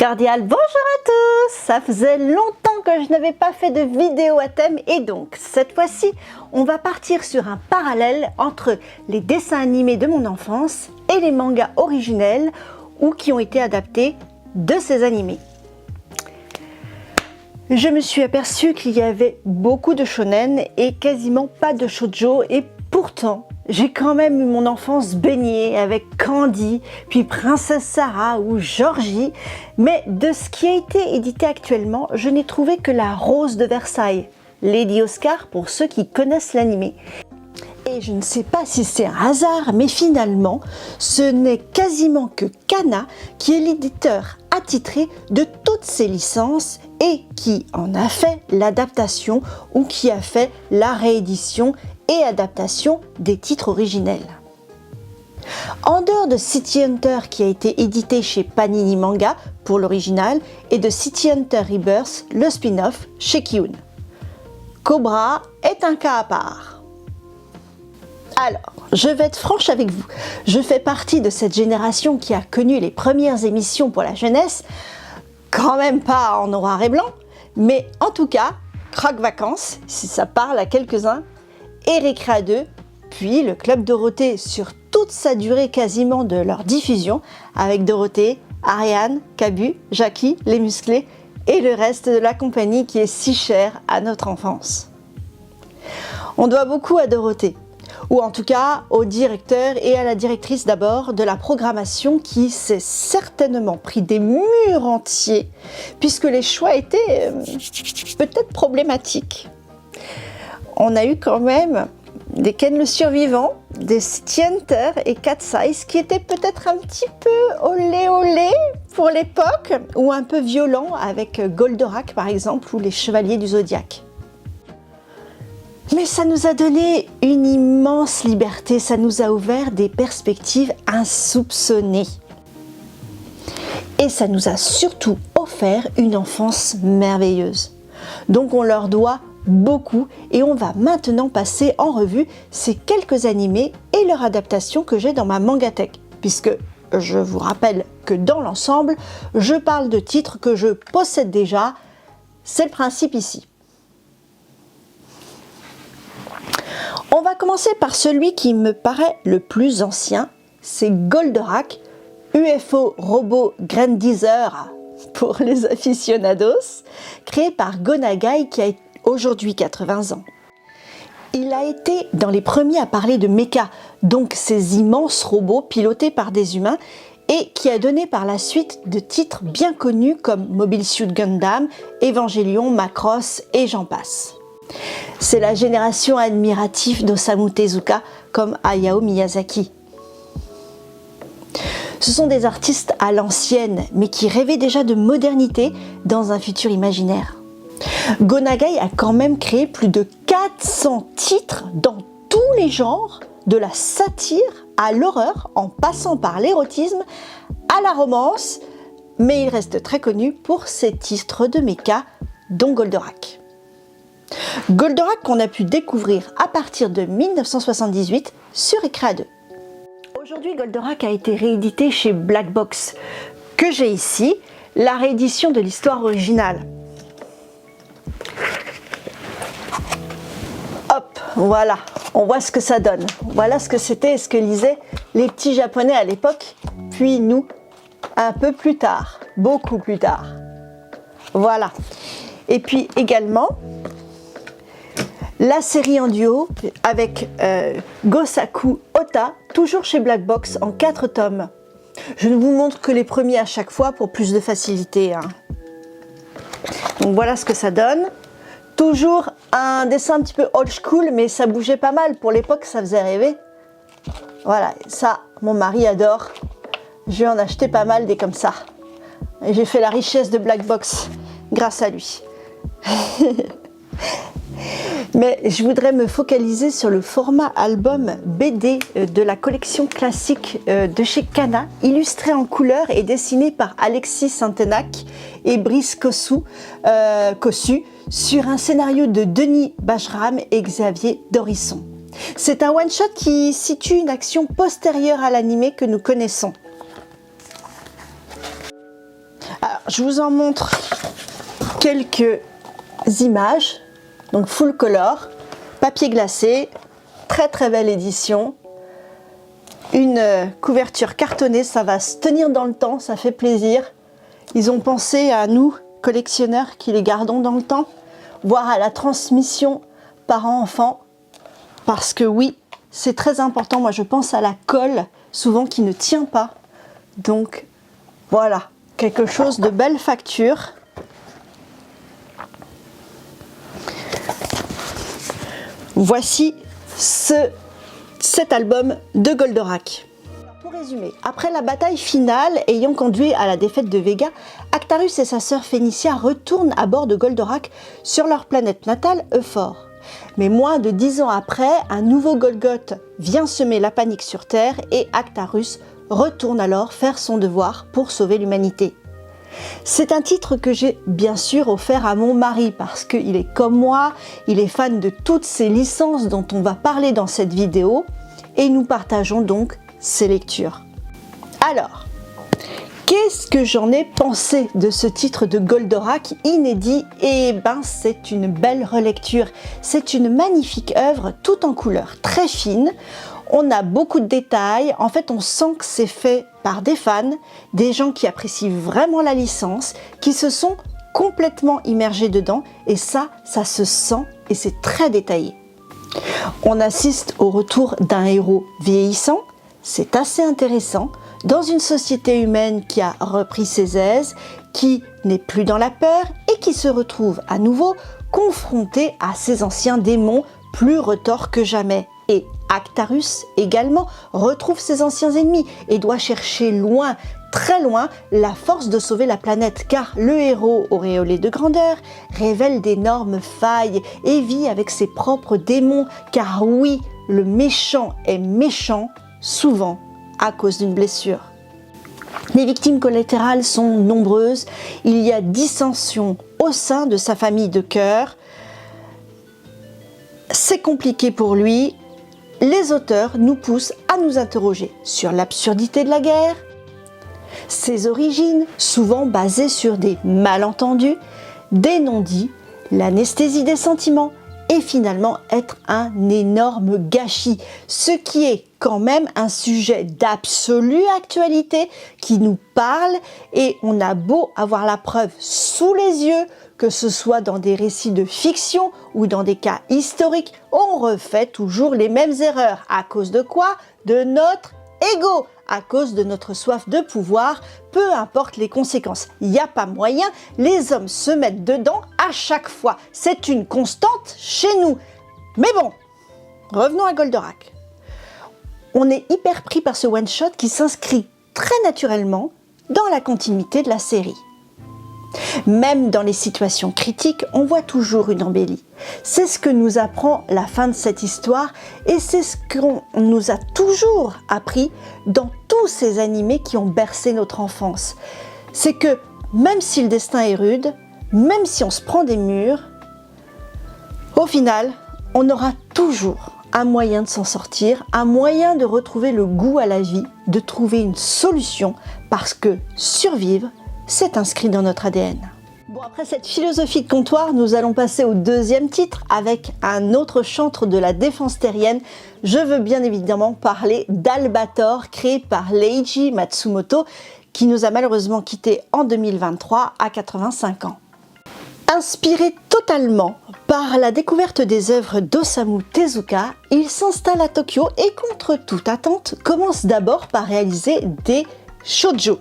Cordial bonjour à tous! Ça faisait longtemps que je n'avais pas fait de vidéo à thème et donc cette fois-ci on va partir sur un parallèle entre les dessins animés de mon enfance et les mangas originels ou qui ont été adaptés de ces animés. Je me suis aperçue qu'il y avait beaucoup de shonen et quasiment pas de shoujo et pourtant j'ai quand même eu mon enfance baignée avec Candy, puis Princesse Sarah ou Georgie, mais de ce qui a été édité actuellement, je n'ai trouvé que la Rose de Versailles, Lady Oscar pour ceux qui connaissent l'animé. Et je ne sais pas si c'est un hasard, mais finalement, ce n'est quasiment que Kana qui est l'éditeur attitré de toutes ces licences et qui en a fait l'adaptation ou qui a fait la réédition et adaptation des titres originels. En dehors de City Hunter qui a été édité chez Panini Manga pour l'original et de City Hunter Rebirth, le spin-off chez Kiun. Cobra est un cas à part. Alors, je vais être franche avec vous, je fais partie de cette génération qui a connu les premières émissions pour la jeunesse, quand même pas en noir et blanc, mais en tout cas, Croque Vacances, si ça parle à quelques-uns, et Récréa 2, puis le Club Dorothée sur toute sa durée quasiment de leur diffusion, avec Dorothée, Ariane, Cabu, Jackie, les musclés et le reste de la compagnie qui est si chère à notre enfance. On doit beaucoup à Dorothée, ou en tout cas au directeur et à la directrice d'abord de la programmation qui s'est certainement pris des murs entiers, puisque les choix étaient peut-être problématiques. On a eu quand même des Ken le Survivant, des City Hunter et Cat Size qui étaient peut-être un petit peu olé olé pour l'époque ou un peu violents avec Goldorak par exemple ou les Chevaliers du Zodiaque. Mais ça nous a donné une immense liberté, ça nous a ouvert des perspectives insoupçonnées. Et ça nous a surtout offert une enfance merveilleuse. Donc on leur doit beaucoup et on va maintenant passer en revue ces quelques animés et leur adaptation que j'ai dans ma Mangatech, puisque je vous rappelle que dans l'ensemble, je parle de titres que je possède déjà, c'est le principe ici. On va commencer par celui qui me paraît le plus ancien, c'est Goldorak, UFO Robot Grandizer pour les aficionados, créé par Go Nagai qui a aujourd'hui 80 ans. Il a été dans les premiers à parler de mecha, donc ces immenses robots pilotés par des humains, et qui a donné par la suite de titres bien connus comme Mobile Suit Gundam, Evangelion, Macross et j'en passe. C'est la génération admirative d'Osamu Tezuka comme Hayao Miyazaki. Ce sont des artistes à l'ancienne, mais qui rêvaient déjà de modernité dans un futur imaginaire. Go Nagai a quand même créé plus de 400 titres dans tous les genres, de la satire à l'horreur, en passant par l'érotisme, à la romance, mais il reste très connu pour ses titres de mecha, dont Goldorak. Goldorak qu'on a pu découvrir à partir de 1978 sur Récréa 2. Aujourd'hui, Goldorak a été réédité chez Black Box, que j'ai ici, la réédition de l'histoire originale. Hop, voilà, on voit ce que ça donne. Voilà ce que c'était et ce que lisaient les petits japonais à l'époque, puis nous, un peu plus tard, beaucoup plus tard. Voilà. Et puis également, la série en duo avec Gosaku Ota, toujours chez Black Box en 4 tomes. Je ne vous montre que les premiers à chaque fois pour plus de facilité. Donc voilà ce que ça donne. Toujours un dessin un petit peu old school, mais ça bougeait pas mal. Pour l'époque, ça faisait rêver. Voilà, ça, mon mari adore. Je vais en acheter pas mal des comme ça. Et j'ai fait la richesse de Black Box grâce à lui. Mais je voudrais me focaliser sur le format album BD de la collection classique de chez Kana, illustré en couleur et dessiné par Alexis Saintenac et Brice Cossu, sur un scénario de Denis Bajram et Xavier Dorisson. C'est un one-shot qui situe une action postérieure à l'animé que nous connaissons. Alors, je vous en montre quelques images. Donc full color, papier glacé, très très belle édition. Une couverture cartonnée, ça va se tenir dans le temps, ça fait plaisir. Ils ont pensé à nous, collectionneurs, qui les gardons dans le temps, voire à la transmission parents-enfants. Parce que oui, c'est très important. Moi, je pense à la colle, souvent qui ne tient pas. Donc, voilà, quelque chose de belle facture. Voici cet album de Goldorak. Pour résumer, après la bataille finale ayant conduit à la défaite de Vega, Actarus et sa sœur Phénicia retournent à bord de Goldorak sur leur planète natale Euphor. Mais moins de 10 ans après, un nouveau Golgoth vient semer la panique sur Terre et Actarus retourne alors faire son devoir pour sauver l'humanité. C'est un titre que j'ai bien sûr offert à mon mari parce qu'il est comme moi, il est fan de toutes ces licences dont on va parler dans cette vidéo et nous partageons donc ces lectures. Alors, qu'est-ce que j'en ai pensé de ce titre de Goldorak inédit? Eh ben, c'est une belle relecture. C'est une magnifique œuvre, tout en couleurs, très fine. On a beaucoup de détails. En fait, on sent que c'est fait par des fans, des gens qui apprécient vraiment la licence, qui se sont complètement immergés dedans. Et ça se sent et c'est très détaillé. On assiste au retour d'un héros vieillissant. C'est assez intéressant. Dans une société humaine qui a repris ses aises, qui n'est plus dans la peur et qui se retrouve à nouveau confronté à ses anciens démons plus retors que jamais. Et Actarus également retrouve ses anciens ennemis et doit chercher loin, très loin, la force de sauver la planète car le héros auréolé de grandeur révèle d'énormes failles et vit avec ses propres démons car oui, le méchant est méchant souvent à cause d'une blessure. Les victimes collatérales sont nombreuses, il y a dissension au sein de sa famille de cœur. C'est compliqué pour lui. Les auteurs nous poussent à nous interroger sur l'absurdité de la guerre, ses origines, souvent basées sur des malentendus, des non-dits, l'anesthésie des sentiments et finalement être un énorme gâchis, ce qui est quand même un sujet d'absolue actualité qui nous parle et on a beau avoir la preuve sous les yeux, que ce soit dans des récits de fiction ou dans des cas historiques, on refait toujours les mêmes erreurs. À cause de quoi? De notre ego, à cause de notre soif de pouvoir, peu importe les conséquences. Il n'y a pas moyen, les hommes se mettent dedans à chaque fois. C'est une constante chez nous. Mais bon, revenons à Goldorak. On est hyper pris par ce one-shot qui s'inscrit très naturellement dans la continuité de la série. Même dans les situations critiques, on voit toujours une embellie. C'est ce que nous apprend la fin de cette histoire et c'est ce qu'on nous a toujours appris dans tous ces animés qui ont bercé notre enfance. C'est que même si le destin est rude, même si on se prend des murs, au final, on aura toujours un moyen de s'en sortir, un moyen de retrouver le goût à la vie, de trouver une solution parce que survivre, c'est inscrit dans notre ADN. Bon, après cette philosophie de comptoir, nous allons passer au deuxième titre avec un autre chantre de la défense terrienne. Je veux bien évidemment parler d'Albator, créé par Leiji Matsumoto, qui nous a malheureusement quittés en 2023 à 85 ans. Inspiré totalement par la découverte des œuvres d'Osamu Tezuka, il s'installe à Tokyo et contre toute attente, commence d'abord par réaliser des shoujo.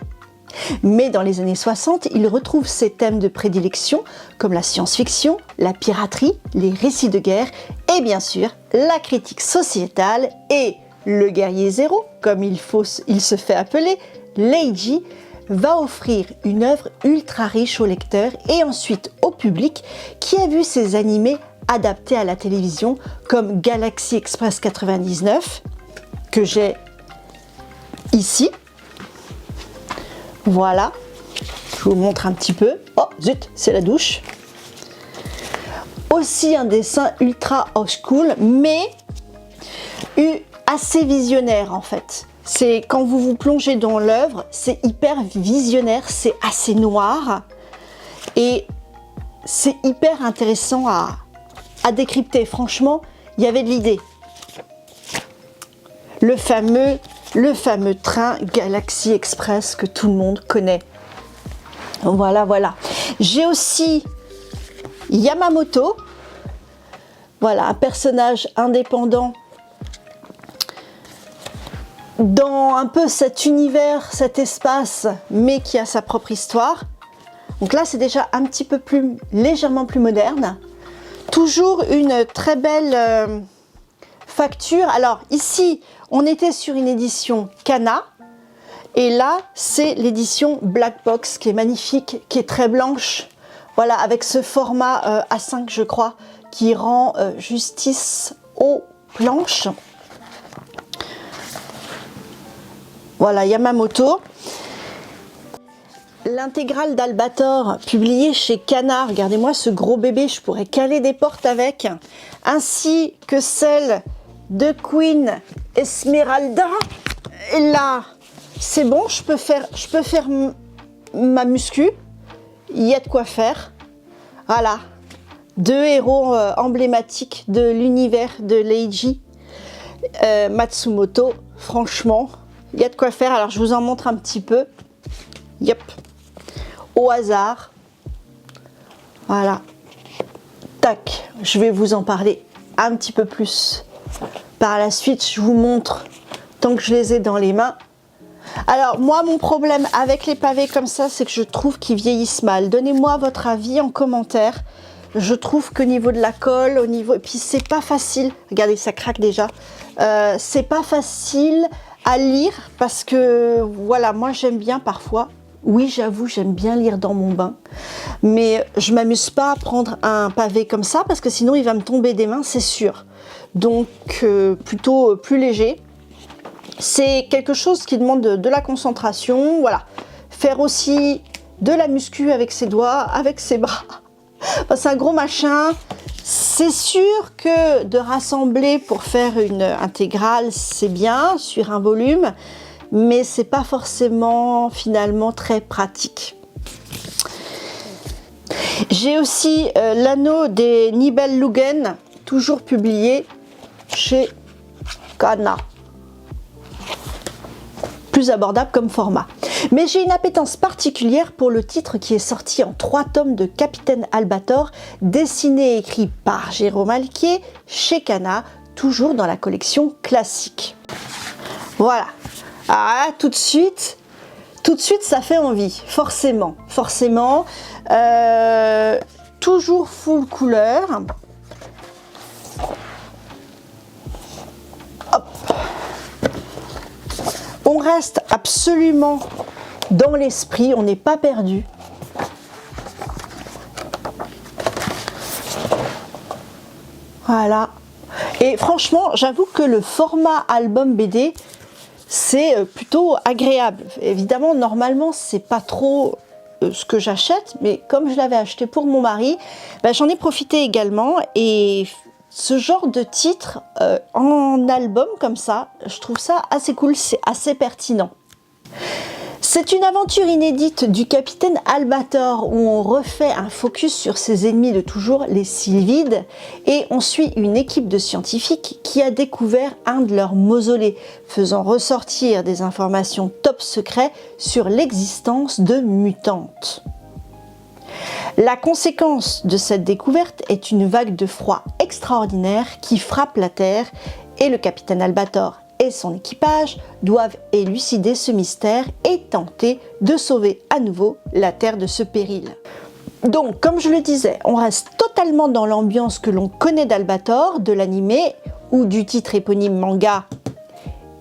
Mais dans les années 60, il retrouve ses thèmes de prédilection comme la science-fiction, la piraterie, les récits de guerre et bien sûr la critique sociétale et le guerrier zéro, comme il se fait appeler, Leiji, va offrir une œuvre ultra riche au lecteur et ensuite au public qui a vu ses animés adaptés à la télévision comme Galaxy Express 99 que j'ai ici. Voilà, je vous montre un petit peu. Oh zut, c'est la douche. Aussi un dessin ultra old school, mais assez visionnaire en fait. C'est quand vous vous plongez dans l'œuvre, c'est hyper visionnaire, c'est assez noir et c'est hyper intéressant à décrypter. Franchement, il y avait de l'idée. Le fameux train Galaxy Express que tout le monde connaît. Voilà, voilà. J'ai aussi Yamamoto. Voilà, un personnage indépendant dans un peu cet univers, cet espace, mais qui a sa propre histoire. Donc là, c'est déjà un petit peu plus, légèrement plus moderne. Toujours une très belle facture. Alors ici, on était sur une édition Kana. Et là, c'est l'édition Black Box qui est magnifique, qui est très blanche. Voilà, avec ce format A5, je crois, qui rend justice aux planches. Voilà, Yamamoto. L'intégrale d'Albator, publiée chez Kana. Regardez-moi ce gros bébé, je pourrais caler des portes avec. Ainsi que celle de Queen Esmeralda. Et là, c'est bon, je peux faire ma muscu. Il y a de quoi faire. Voilà. Deux héros emblématiques de l'univers de Leiji Matsumoto. Franchement, il y a de quoi faire. Alors, je vous en montre un petit peu. Yep. Au hasard. Voilà. Tac. Je vais vous en parler un petit peu plus. Par la suite, je vous montre tant que je les ai dans les mains. Alors, moi, mon problème avec les pavés comme ça, c'est que je trouve qu'ils vieillissent mal. Donnez-moi votre avis en commentaire. Je trouve qu'au niveau de la colle, au niveau... Et puis, c'est pas facile. Regardez, ça craque déjà. C'est pas facile à lire parce que, voilà, moi, j'aime bien parfois. Oui, j'avoue, j'aime bien lire dans mon bain. Mais je m'amuse pas à prendre un pavé comme ça parce que sinon, il va me tomber des mains, c'est sûr. Donc, plutôt plus léger. C'est quelque chose qui demande de la concentration, voilà. Faire aussi de la muscu avec ses doigts, avec ses bras. Enfin, c'est un gros machin. C'est sûr que de rassembler pour faire une intégrale, c'est bien sur un volume, mais c'est pas forcément finalement très pratique. J'ai aussi l'anneau des Nibelungen, toujours publié chez Kana. Plus abordable comme format. Mais j'ai une appétence particulière pour le titre qui est sorti en 3 tomes de Capitaine Albator, dessiné et écrit par Jérôme Alquier chez Kana, toujours dans la collection classique. Voilà. Ah, tout de suite, ça fait envie, forcément. Toujours full couleur. Hop. On reste absolument dans l'esprit, on n'est pas perdu. Voilà. Et franchement, j'avoue que le format album BD, c'est plutôt agréable. Évidemment, normalement, c'est pas trop ce que j'achète, mais comme je l'avais acheté pour mon mari, ben, j'en ai profité également. Et ce genre de titre en album comme ça, je trouve ça assez cool, c'est assez pertinent. C'est une aventure inédite du capitaine Albator où on refait un focus sur ses ennemis de toujours, les Sylvides, et on suit une équipe de scientifiques qui a découvert un de leurs mausolées, faisant ressortir des informations top secrets sur l'existence de mutantes. La conséquence de cette découverte est une vague de froid extraordinaire qui frappe la Terre et le capitaine Albator et son équipage doivent élucider ce mystère et tenter de sauver à nouveau la Terre de ce péril. Donc, comme je le disais, on reste totalement dans l'ambiance que l'on connaît d'Albator, de l'animé ou du titre éponyme manga.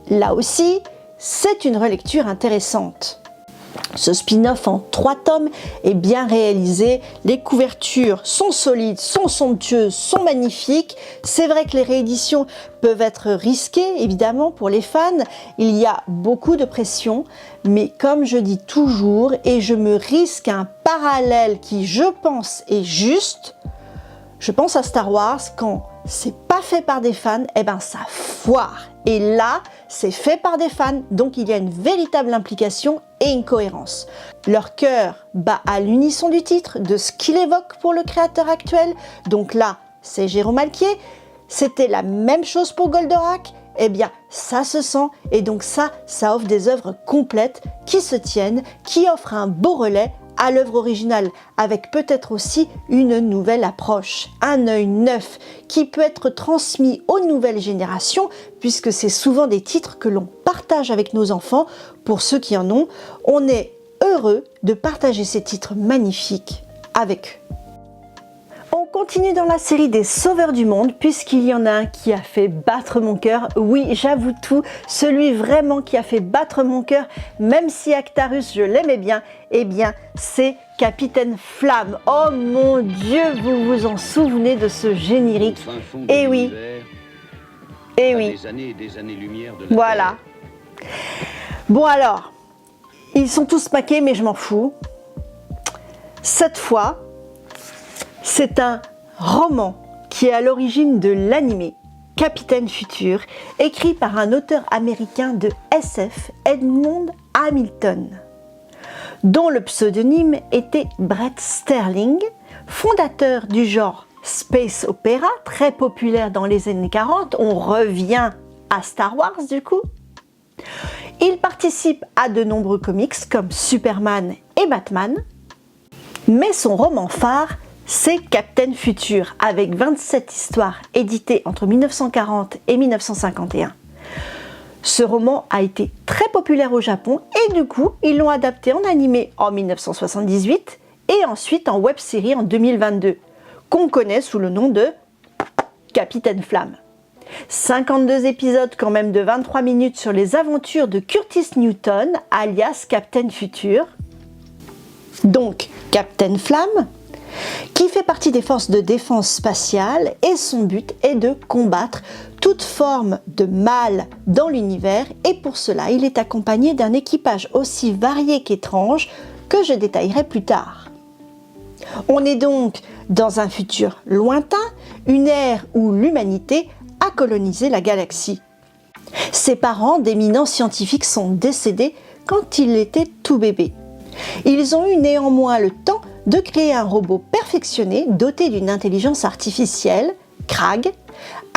Là aussi, c'est une relecture intéressante. Ce spin-off en 3 tomes est bien réalisé, les couvertures sont solides, sont somptueuses, sont magnifiques. C'est vrai que les rééditions peuvent être risquées, évidemment, pour les fans. Il y a beaucoup de pression, mais comme je dis toujours, et je me risque un parallèle qui, je pense, est juste, je pense à Star Wars quand c'est pas fait par des fans, eh ben ça foire. Et là, c'est fait par des fans, donc il y a une véritable implication et une cohérence. Leur cœur bat à l'unisson du titre, de ce qu'il évoque pour le créateur actuel. Donc là, c'est Jérôme Alquier. C'était la même chose pour Goldorak. Eh bien, ça se sent, et donc ça offre des œuvres complètes qui se tiennent, qui offrent un beau relais à l'œuvre originale, avec peut-être aussi une nouvelle approche, un œil neuf qui peut être transmis aux nouvelles générations, puisque c'est souvent des titres que l'on partage avec nos enfants. Pour ceux qui en ont, on est heureux de partager ces titres magnifiques avec eux. On continue dans la série des Sauveurs du Monde, puisqu'il y en a un qui a fait battre mon cœur. Oui, j'avoue tout, celui vraiment qui a fait battre mon cœur, même si Actarus, je l'aimais bien, eh bien, c'est Capitaine Flamme. Oh mon Dieu, vous vous en souvenez de ce générique? Eh oui, eh oui, voilà. Bon alors, ils sont tous maqués, mais je m'en fous. Cette fois, c'est un roman qui est à l'origine de l'animé Capitaine Futur, écrit par un auteur américain de SF, Edmond Hamilton, dont le pseudonyme était Brett Sterling, fondateur du genre Space Opera, très populaire dans les années 40. On revient à Star Wars du coup. Il participe à de nombreux comics comme Superman et Batman, mais son roman phare, c'est Captain Futur, avec 27 histoires éditées entre 1940 et 1951. Ce roman a été très populaire au Japon et du coup, ils l'ont adapté en animé en 1978 et ensuite en web-série en 2022, qu'on connaît sous le nom de Capitaine Flamme. 52 épisodes quand même de 23 minutes sur les aventures de Curtis Newton, alias Captain Futur. Donc, Captain Flamme, qui fait partie des forces de défense spatiale, et son but est de combattre toute forme de mal dans l'univers, et pour cela il est accompagné d'un équipage aussi varié qu'étrange que je détaillerai plus tard. On est donc dans un futur lointain, une ère où l'humanité a colonisé la galaxie. Ses parents, d'éminents scientifiques, sont décédés quand il était tout bébé. Ils ont eu néanmoins le temps de créer un robot perfectionné doté d'une intelligence artificielle, Krag,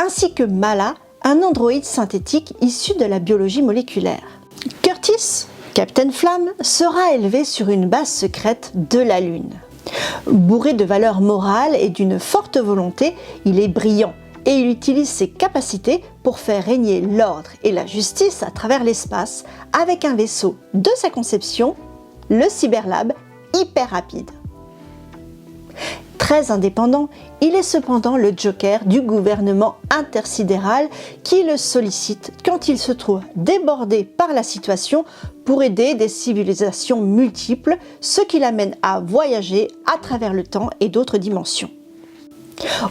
ainsi que Mala, un androïde synthétique issu de la biologie moléculaire. Curtis, Captain Flamme, sera élevé sur une base secrète de la Lune. Bourré de valeurs morales et d'une forte volonté, il est brillant et il utilise ses capacités pour faire régner l'ordre et la justice à travers l'espace avec un vaisseau de sa conception, le Cyberlab, hyper rapide. Très indépendant, il est cependant le joker du gouvernement intersidéral qui le sollicite quand il se trouve débordé par la situation pour aider des civilisations multiples, ce qui l'amène à voyager à travers le temps et d'autres dimensions.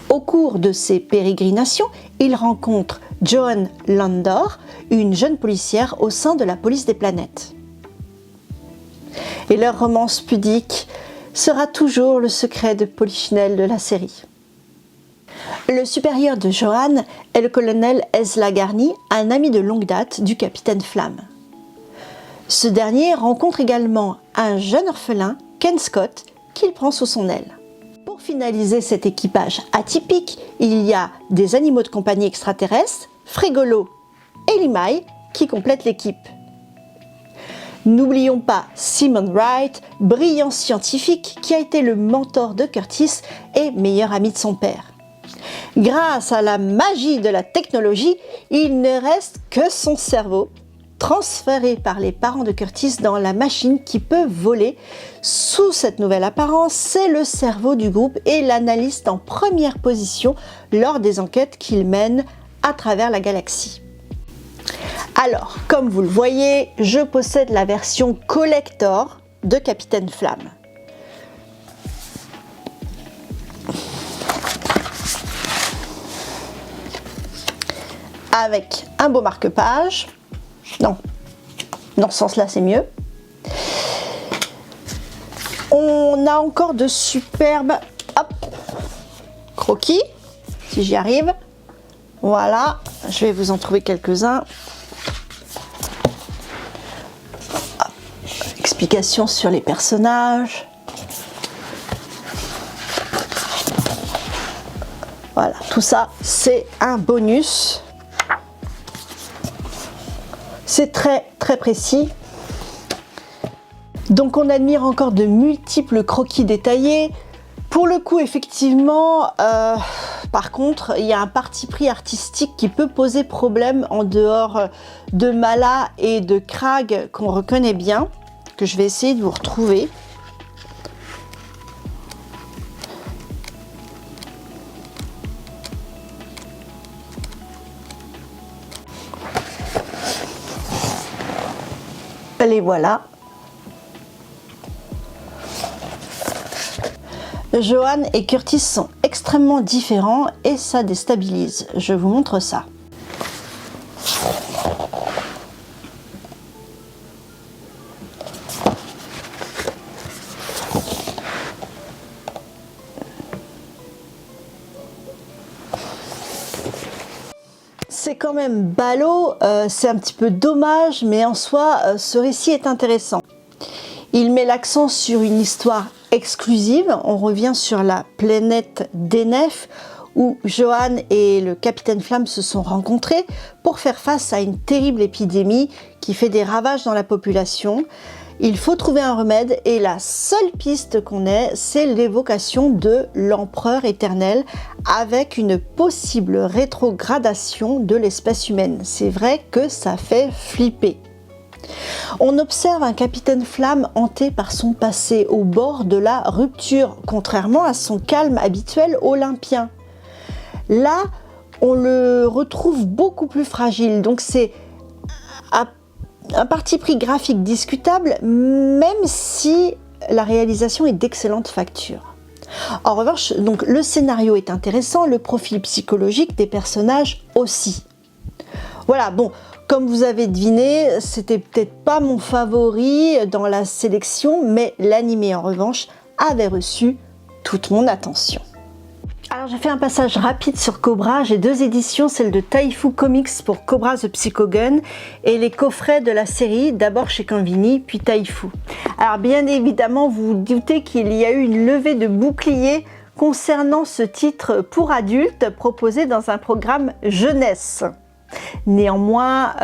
Au cours de ses pérégrinations, il rencontre Joan Landor, une jeune policière au sein de la police des planètes. Et leur romance pudique sera toujours le secret de Polichinelle de la série. Le supérieur de Joan est le colonel Ezla Garni, un ami de longue date du capitaine Flamme. Ce dernier rencontre également un jeune orphelin, Ken Scott, qu'il prend sous son aile. Pour finaliser cet équipage atypique, il y a des animaux de compagnie extraterrestres, Frégolo et Limai, qui complètent l'équipe. N'oublions pas Simon Wright, brillant scientifique qui a été le mentor de Curtis et meilleur ami de son père. Grâce à la magie de la technologie, il ne reste que son cerveau, transféré par les parents de Curtis dans la machine qui peut voler. Sous cette nouvelle apparence, c'est le cerveau du groupe et l'analyste en première position lors des enquêtes qu'il mène à travers la galaxie. Alors, comme vous le voyez, je possède la version collector de Capitaine Flamme. Avec un beau marque-page. Non, dans ce sens-là, c'est mieux. On a encore de superbes croquis. si j'y arrive. Voilà, je vais vous en trouver quelques-uns. Explications sur les personnages. Voilà, tout ça, c'est un bonus. C'est très très précis. Donc on admire encore de multiples croquis détaillés. Pour le coup, effectivement, par contre, il y a un parti pris artistique qui peut poser problème en dehors de Mala et de Krag qu'on reconnaît bien, que je vais essayer de vous retrouver. Les voilà. Johan et Curtis sont extrêmement différents et ça déstabilise. Je vous montre ça. C'est quand même ballot, c'est un petit peu dommage, mais en soi, ce récit est intéressant. Il met l'accent sur une histoire exclusive. On revient sur la planète d'Enef, où Johan et le capitaine Flamme se sont rencontrés pour faire face à une terrible épidémie qui fait des ravages dans la population. Il faut trouver un remède et la seule piste qu'on ait, c'est l'évocation de l'empereur éternel avec une possible rétrogradation de l'espèce humaine. C'est vrai que ça fait flipper. On observe un capitaine Flamme hanté par son passé au bord de la rupture, contrairement à son calme habituel olympien. Là, on le retrouve beaucoup plus fragile, donc c'est un parti pris graphique discutable, même si la réalisation est d'excellente facture. En revanche, donc, le scénario est intéressant, le profil psychologique des personnages aussi. Voilà, bon, comme vous avez deviné, c'était peut-être pas mon favori dans la sélection, mais l'animé en revanche avait reçu toute mon attention. Alors j'ai fait un passage rapide sur Cobra, j'ai deux éditions, celle de Taifu Comics pour Cobra the Psycho Gun et les coffrets de la série, d'abord chez Canvini, puis Taifu. Alors bien évidemment, vous vous doutez qu'il y a eu une levée de boucliers concernant ce titre pour adultes proposé dans un programme jeunesse. Néanmoins,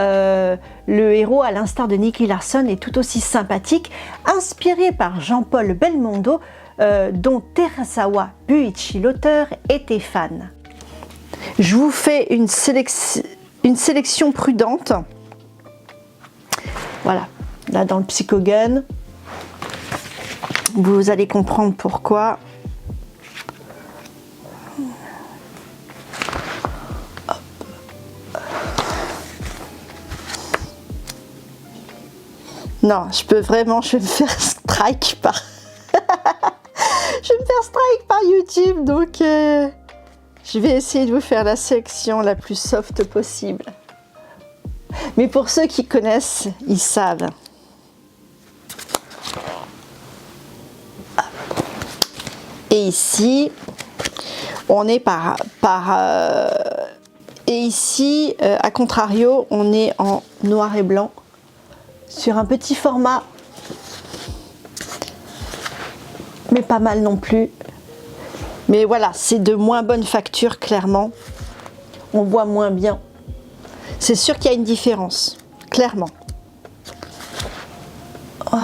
le héros, à l'instar de Nicky Larson, est tout aussi sympathique, inspiré par Jean-Paul Belmondo, dont Terasawa Buichi, l'auteur, était fan. Je vous fais une sélection prudente. Voilà, là dans le Psycho Gun, vous allez comprendre pourquoi. Non, je vais me faire strike par... je vais me faire strike par YouTube, donc je vais essayer de vous faire la sélection la plus soft possible. Mais pour ceux qui connaissent, ils savent. Et ici, on est et ici, à contrario, on est en noir et blanc. Sur un petit format, mais pas mal non plus. Mais voilà, c'est de moins bonne facture, clairement. On voit moins bien. C'est sûr qu'il y a une différence, clairement. Voilà.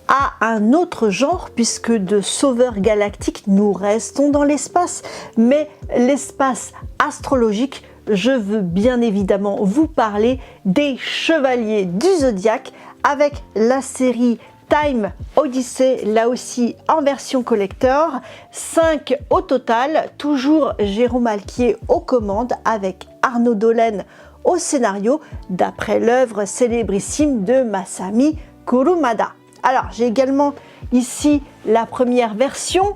À un autre genre, puisque de sauveurs galactiques nous restons dans l'espace, mais l'espace astrologique, je veux bien évidemment vous parler des Chevaliers du Zodiaque avec la série Time Odyssey, là aussi en version collector, 5 au total, toujours Jérôme Alquier aux commandes avec Arnaud Dolène au scénario, d'après l'œuvre célébrissime de Masami Kurumada. Alors, j'ai également ici la première version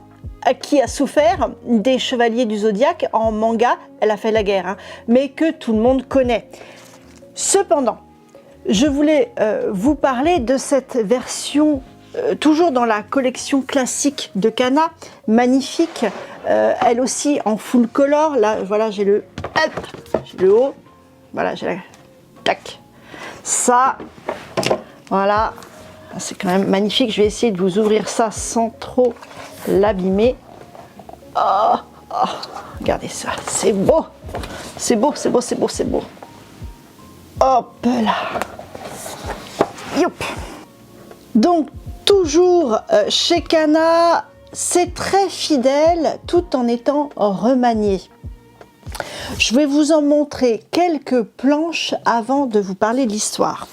qui a souffert des Chevaliers du Zodiaque en manga, elle a fait la guerre, hein, mais que tout le monde connaît. Cependant, je voulais vous parler de cette version, toujours dans la collection classique de Kana, magnifique, elle aussi en full color. Là, voilà, j'ai le haut, voilà, j'ai la... Tac. Ça, voilà, c'est quand même magnifique. Je vais essayer de vous ouvrir ça sans trop l'abîmer. Oh, oh, regardez ça, c'est beau. C'est beau, c'est beau, c'est beau, c'est beau. Hop là. Youp. Donc, toujours chez Kana, c'est très fidèle tout en étant remanié. Je vais vous en montrer quelques planches avant de vous parler de l'histoire.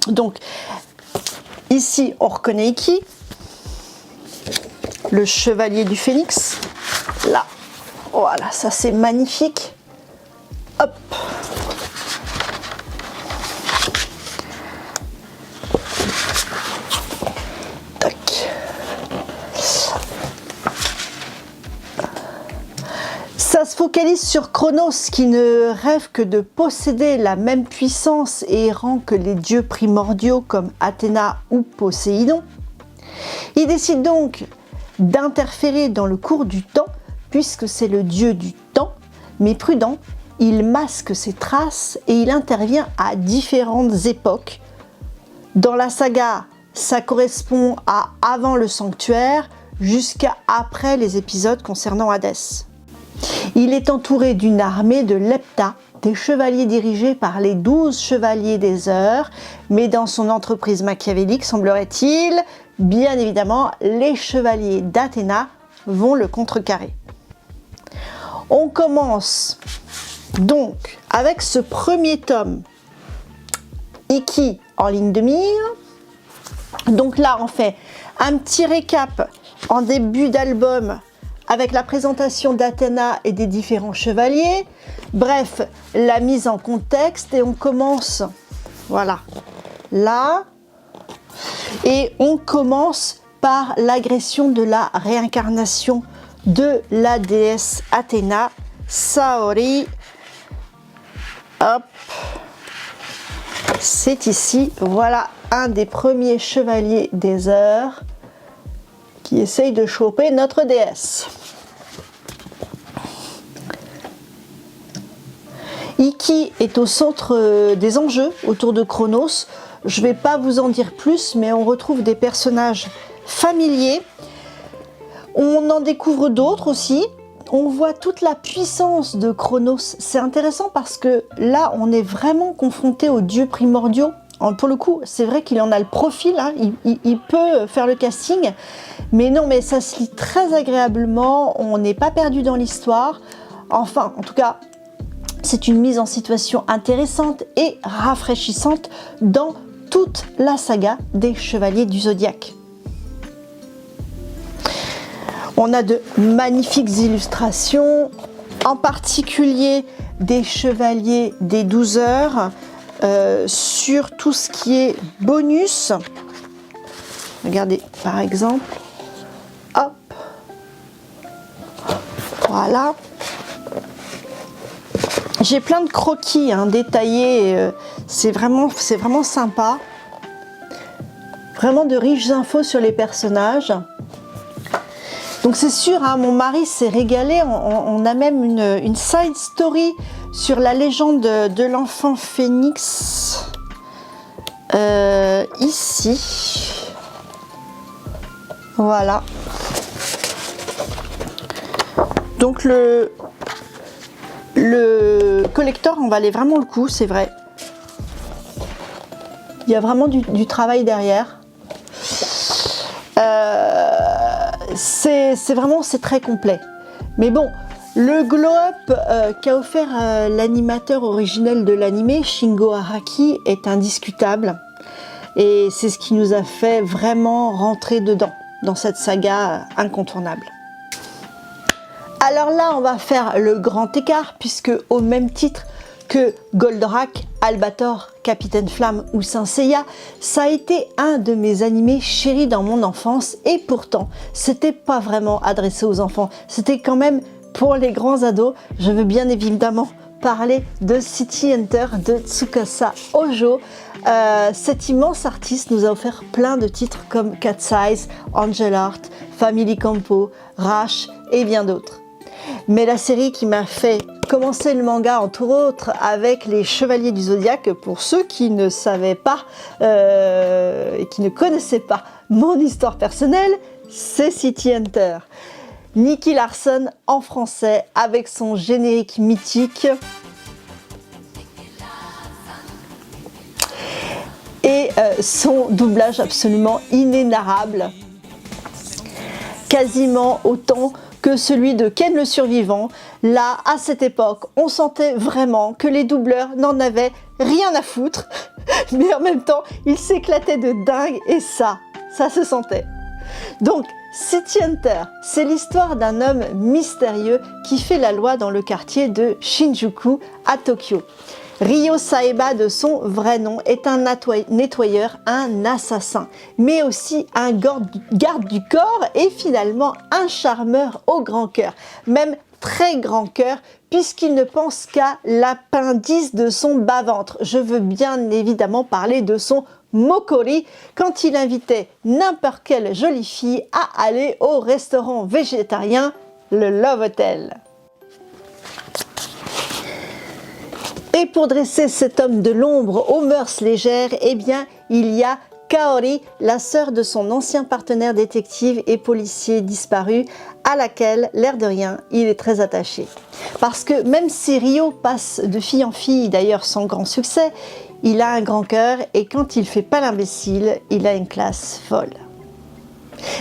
Donc, ici, on reconnaît Ikki, le chevalier du phénix. Là, voilà, ça c'est magnifique. Hop. Tac. Ça se focalise sur Chronos qui ne rêve que de posséder la même puissance et errant que les dieux primordiaux comme Athéna ou Poséidon. Il décide donc d'interférer dans le cours du temps puisque c'est le dieu du temps, mais prudent, il masque ses traces et il intervient à différentes époques. Dans la saga, ça correspond à avant le sanctuaire jusqu'à après les épisodes concernant Hadès. Il est entouré d'une armée de lepta, des chevaliers dirigés par les 12 chevaliers des heures, mais dans son entreprise machiavélique, semblerait-il, bien évidemment, les chevaliers d'Athéna vont le contrecarrer. On commence donc avec ce premier tome, Ikki en ligne de mire. Donc là, on fait un petit récap en début d'album avec la présentation d'Athéna et des différents chevaliers. Bref, la mise en contexte et on commence, voilà, là. Et on commence par l'agression de la réincarnation de la déesse Athéna, Saori. Hop, c'est ici, voilà un des premiers chevaliers des heures qui essaye de choper notre déesse. Ikki est au centre des enjeux autour de Chronos. Je ne vais pas vous en dire plus, mais on retrouve des personnages familiers. On en découvre d'autres aussi. On voit toute la puissance de Chronos. C'est intéressant parce que là, on est vraiment confronté aux dieux primordiaux. Pour le coup, c'est vrai qu'il en a le profil, hein. Il peut faire le casting, mais non, mais ça se lit très agréablement, on n'est pas perdu dans l'histoire. Enfin, en tout cas, c'est une mise en situation intéressante et rafraîchissante dans toute la saga des Chevaliers du Zodiaque. On a de magnifiques illustrations, en particulier des Chevaliers des 12 heures, sur tout ce qui est bonus. Regardez par exemple, hop, voilà. J'ai plein de croquis détaillés, c'est vraiment sympa. Vraiment de riches infos sur les personnages. Donc c'est sûr, mon mari s'est régalé, on a même une side story sur la légende de l'enfant phénix, ici, voilà. Donc le collector en valait vraiment le coup, c'est vrai. Il y a vraiment du travail derrière. C'est très complet. Mais bon, le glow-up qu'a offert l'animateur originel de l'anime, Shingo Araki, est indiscutable. Et c'est ce qui nous a fait vraiment rentrer dedans, dans cette saga incontournable. Alors là, on va faire le grand écart, puisque au même titre que Goldorak, Albator, Capitaine Flamme ou Saint Seiya, ça a été un de mes animés chéris dans mon enfance et pourtant, c'était pas vraiment adressé aux enfants, c'était quand même pour les grands ados. Je veux bien évidemment parler de City Hunter de Tsukasa Ojo. Cet immense artiste nous a offert plein de titres comme Cat's Eyes, Angel Heart, Family Campo, Rush et bien d'autres. Mais la série qui m'a fait commencer le manga, entre autres, avec les Chevaliers du Zodiaque, pour ceux qui ne savaient pas et qui ne connaissaient pas mon histoire personnelle, c'est City Hunter. Nicky Larson en français avec son générique mythique et son doublage absolument inénarrable, quasiment autant que celui de Ken le Survivant. Là, à cette époque, on sentait vraiment que les doubleurs n'en avaient rien à foutre, mais en même temps, ils s'éclataient de dingue et ça se sentait. Donc, City Hunter, c'est l'histoire d'un homme mystérieux qui fait la loi dans le quartier de Shinjuku à Tokyo. Ryo Saeba, de son vrai nom, est un nettoyeur, un assassin, mais aussi un garde du corps et finalement un charmeur au grand cœur, même très grand cœur, puisqu'il ne pense qu'à l'appendice de son bas-ventre. Je veux bien évidemment parler de son Mokori, quand il invitait n'importe quelle jolie fille à aller au restaurant végétarien, le Love Hotel. Et pour dresser cet homme de l'ombre aux mœurs légères, eh bien, il y a Kaori, la sœur de son ancien partenaire détective et policier disparu, à laquelle, l'air de rien, il est très attaché. Parce que même si Ryo passe de fille en fille, d'ailleurs sans grand succès, il a un grand cœur et quand il fait pas l'imbécile, il a une classe folle.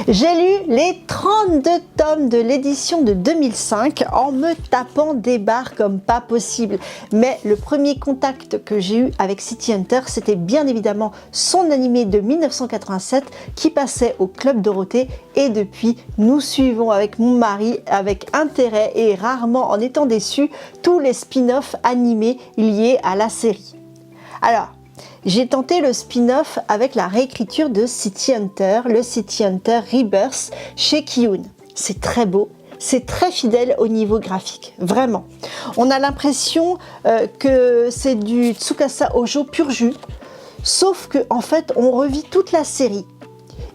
J'ai lu les 32 tomes de l'édition de 2005 en me tapant des barres comme pas possible. Mais le premier contact que j'ai eu avec City Hunter, c'était bien évidemment son animé de 1987 qui passait au Club Dorothée. Et depuis, nous suivons avec mon mari avec intérêt et rarement en étant déçus tous les spin-offs animés liés à la série. Alors, j'ai tenté le spin-off avec la réécriture de City Hunter, le City Hunter Rebirth chez Kiyun. C'est très beau, c'est très fidèle au niveau graphique, vraiment. On a l'impression que c'est du Tsukasa Ojo pur jus, sauf qu'en fait, on revit toute la série.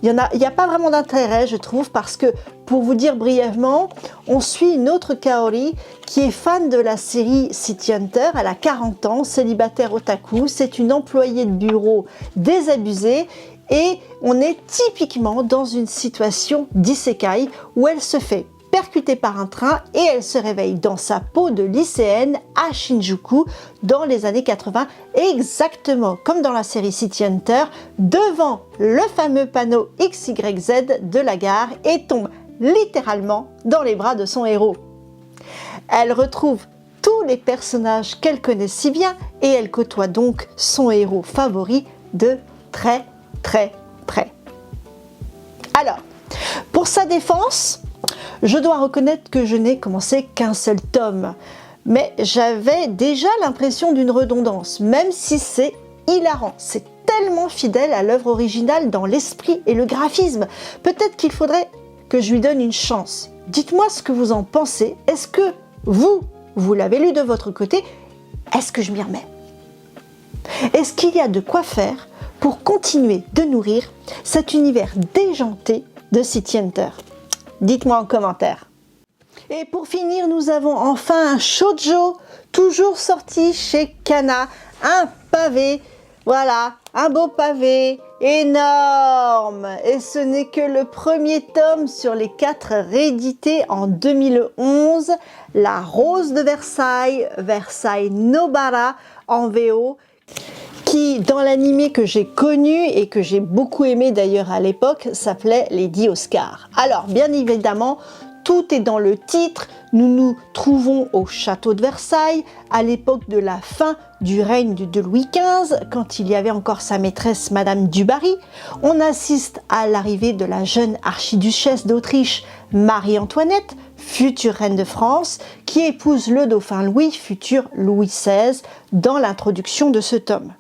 Il n'y a pas vraiment d'intérêt, je trouve, parce que, pour vous dire brièvement, on suit une autre Kaori qui est fan de la série City Hunter. Elle a 40 ans, célibataire otaku, c'est une employée de bureau désabusée et on est typiquement dans une situation d'isekai où elle se fait percutée par un train et elle se réveille dans sa peau de lycéenne à Shinjuku dans les années 80, exactement comme dans la série City Hunter, devant le fameux panneau XYZ de la gare et tombe littéralement dans les bras de son héros. Elle retrouve tous les personnages qu'elle connaît si bien et elle côtoie donc son héros favori de très très près. Alors, pour sa défense, je dois reconnaître que je n'ai commencé qu'un seul tome, mais j'avais déjà l'impression d'une redondance, même si c'est hilarant, c'est tellement fidèle à l'œuvre originale dans l'esprit et le graphisme. Peut-être qu'il faudrait que je lui donne une chance. Dites-moi ce que vous en pensez. Est-ce que vous l'avez lu de votre côté? Est-ce que je m'y remets? Est-ce qu'il y a de quoi faire pour continuer de nourrir cet univers déjanté de City Hunter? Dites-moi en commentaire. Et pour finir, nous avons enfin un shoujo, toujours sorti chez Kana, un pavé, voilà, un beau pavé, énorme. Et ce n'est que le premier tome sur les 4 réédités en 2011, La Rose de Versailles, Versailles Nobara en VO, qui dans l'animé que j'ai connu et que j'ai beaucoup aimé d'ailleurs à l'époque s'appelait Lady Oscar. Alors bien évidemment, tout est dans le titre, nous nous trouvons au château de Versailles à l'époque de la fin du règne de Louis XV, quand il y avait encore sa maîtresse Madame du Barry. On assiste à l'arrivée de la jeune archiduchesse d'Autriche Marie-Antoinette, future reine de France, qui épouse le dauphin Louis, futur Louis XVI, dans l'introduction de ce tome.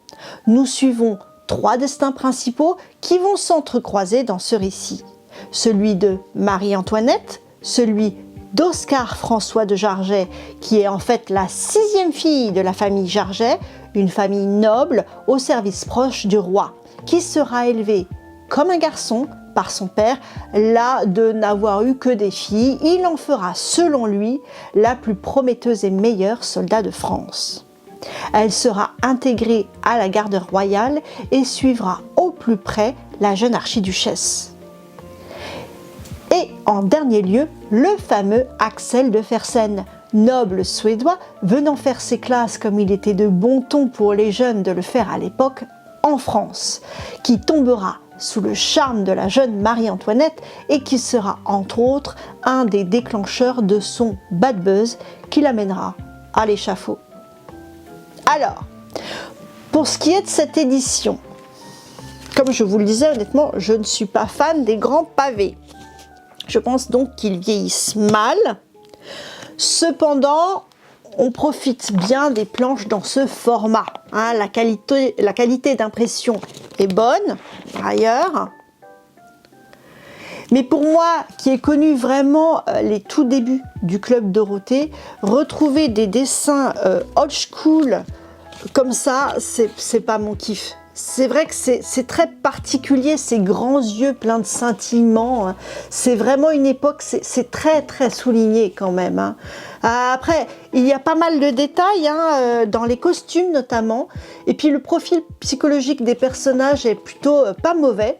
Nous suivons 3 destins principaux qui vont s'entrecroiser dans ce récit. Celui de Marie-Antoinette, celui d'Oscar François de Jarget, qui est en fait la 6e fille de la famille Jarget, une famille noble au service proche du roi, qui sera élevé comme un garçon par son père, là de n'avoir eu que des filles. Il en fera, selon lui, la plus prometteuse et meilleure soldat de France. Elle sera intégrée à la garde royale et suivra au plus près la jeune archiduchesse. Et en dernier lieu, le fameux Axel de Fersen, noble suédois venant faire ses classes comme il était de bon ton pour les jeunes de le faire à l'époque en France, qui tombera sous le charme de la jeune Marie-Antoinette et qui sera entre autres un des déclencheurs de son bad buzz qui l'amènera à l'échafaud. Alors, pour ce qui est de cette édition, comme je vous le disais, honnêtement, je ne suis pas fan des grands pavés. Je pense donc qu'ils vieillissent mal. Cependant, on profite bien des planches dans ce format. Hein, la qualité d'impression est bonne, par ailleurs. Mais pour moi, qui ai connu vraiment les tout débuts du Club Dorothée, retrouver des dessins old school comme ça, c'est pas mon kiff. C'est vrai que c'est très particulier, ces grands yeux pleins de scintillements. C'est vraiment une époque, c'est très très souligné quand même. Hein. Après, il y a pas mal de détails, dans les costumes notamment. Et puis le profil psychologique des personnages est plutôt pas mauvais.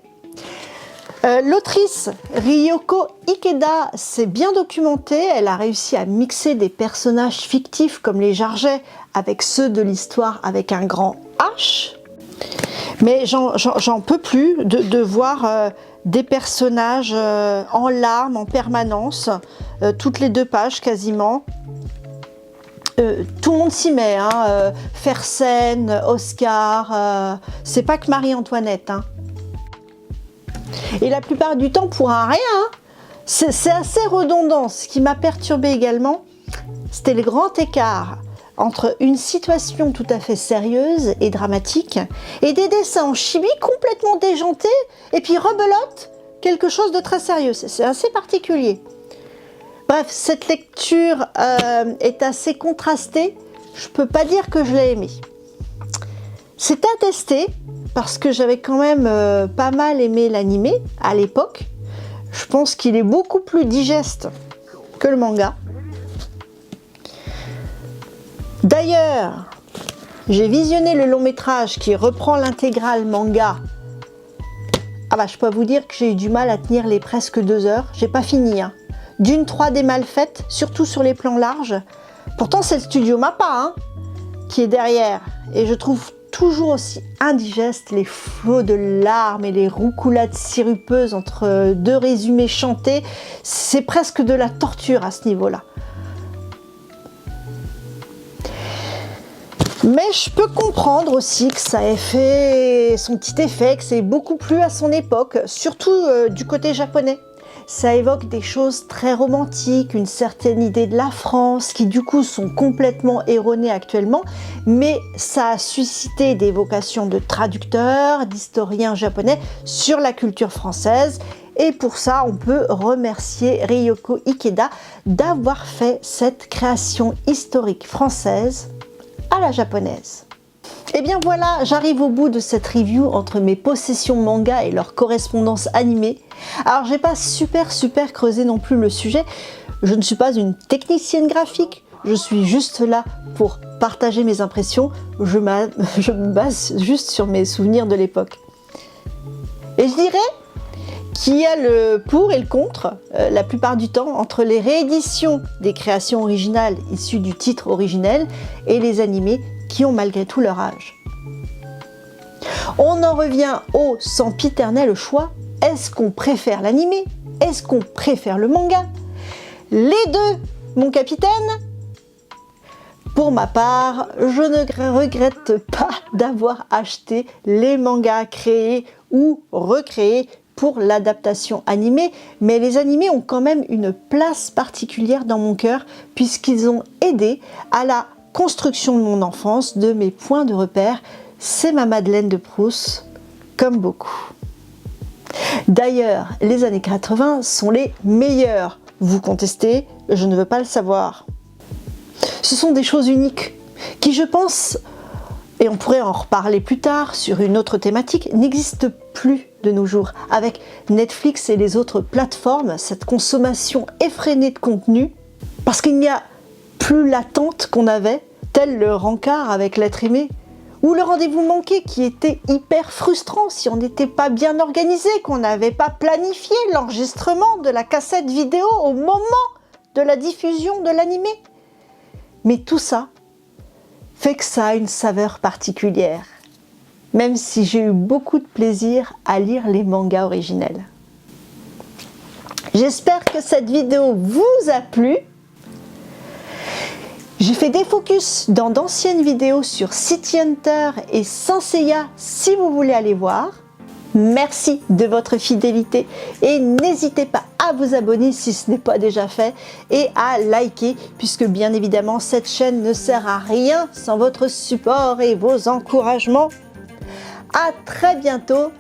L'autrice Ryoko Ikeda s'est bien documentée. Elle a réussi à mixer des personnages fictifs comme les Jarget avec ceux de l'histoire avec un grand H. Mais j'en peux plus de voir des personnages en larmes en permanence, toutes les 2 pages quasiment. Tout le monde s'y met, Fersen, Oscar, c'est pas que Marie-Antoinette. Hein. Et la plupart du temps pour un rien. Hein. C'est assez redondant. Ce qui m'a perturbé également, c'était le grand écart entre une situation tout à fait sérieuse et dramatique et des dessins en chibi complètement déjantés et puis rebelote quelque chose de très sérieux. C'est assez particulier. Bref, cette lecture est assez contrastée. Je peux pas dire que je l'ai aimée. C'est à tester parce que j'avais quand même pas mal aimé l'animé à l'époque. Je pense qu'il est beaucoup plus digeste que le manga. D'ailleurs, j'ai visionné le long métrage qui reprend l'intégrale manga. Ah bah je peux vous dire que j'ai eu du mal à tenir les presque 2 heures. J'ai pas fini. Hein. D'une 3D mal faite, surtout sur les plans larges. Pourtant c'est le studio Mappa qui est derrière. Et je trouve toujours aussi indigeste les flots de larmes et les roucoulades sirupeuses entre 2 résumés chantés. C'est presque de la torture à ce niveau-là. Mais je peux comprendre aussi que ça ait fait son petit effet, que c'est beaucoup plu à son époque, surtout du côté japonais. Ça évoque des choses très romantiques, une certaine idée de la France, qui du coup sont complètement erronées actuellement, mais ça a suscité des vocations de traducteurs, d'historiens japonais sur la culture française. Et pour ça, on peut remercier Ryoko Ikeda d'avoir fait cette création historique française à la japonaise. Et bien voilà, j'arrive au bout de cette review entre mes possessions manga et leur correspondance animée. Alors j'ai pas super creusé non plus le sujet, je ne suis pas une technicienne graphique, je suis juste là pour partager mes impressions, je me base juste sur mes souvenirs de l'époque. Et je dirais qu'il y a le pour et le contre, la plupart du temps, entre les rééditions des créations originales issues du titre originel et les animés qui ont malgré tout leur âge. On en revient au sempiternel choix, est-ce qu'on préfère l'animé? Est-ce qu'on préfère le manga? Les deux, mon capitaine? Pour ma part, je ne regrette pas d'avoir acheté les mangas créés ou recréés pour l'adaptation animée, mais les animés ont quand même une place particulière dans mon cœur puisqu'ils ont aidé à la construction de mon enfance, de mes points de repère. C'est ma Madeleine de Proust, comme beaucoup. D'ailleurs, les années 80 sont les meilleures vous contestez, je ne veux pas le savoir. Ce sont des choses uniques qui, je pense, et on pourrait en reparler plus tard sur une autre thématique, n'existent plus de nos jours. Avec Netflix et les autres plateformes, cette consommation effrénée de contenu, parce qu'il n'y a plus l'attente qu'on avait, tel le rencard avec l'être aimé, ou le rendez-vous manqué qui était hyper frustrant si on n'était pas bien organisé, qu'on n'avait pas planifié l'enregistrement de la cassette vidéo au moment de la diffusion de l'animé. Mais tout ça fait que ça a une saveur particulière, même si j'ai eu beaucoup de plaisir à lire les mangas originels. J'espère que cette vidéo vous a plu. J'ai fait des focus dans d'anciennes vidéos sur City Hunter et Saint Seiya si vous voulez aller voir. Merci de votre fidélité et n'hésitez pas à vous abonner si ce n'est pas déjà fait et à liker puisque bien évidemment cette chaîne ne sert à rien sans votre support et vos encouragements. À très bientôt,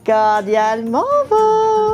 cordialement vôtre.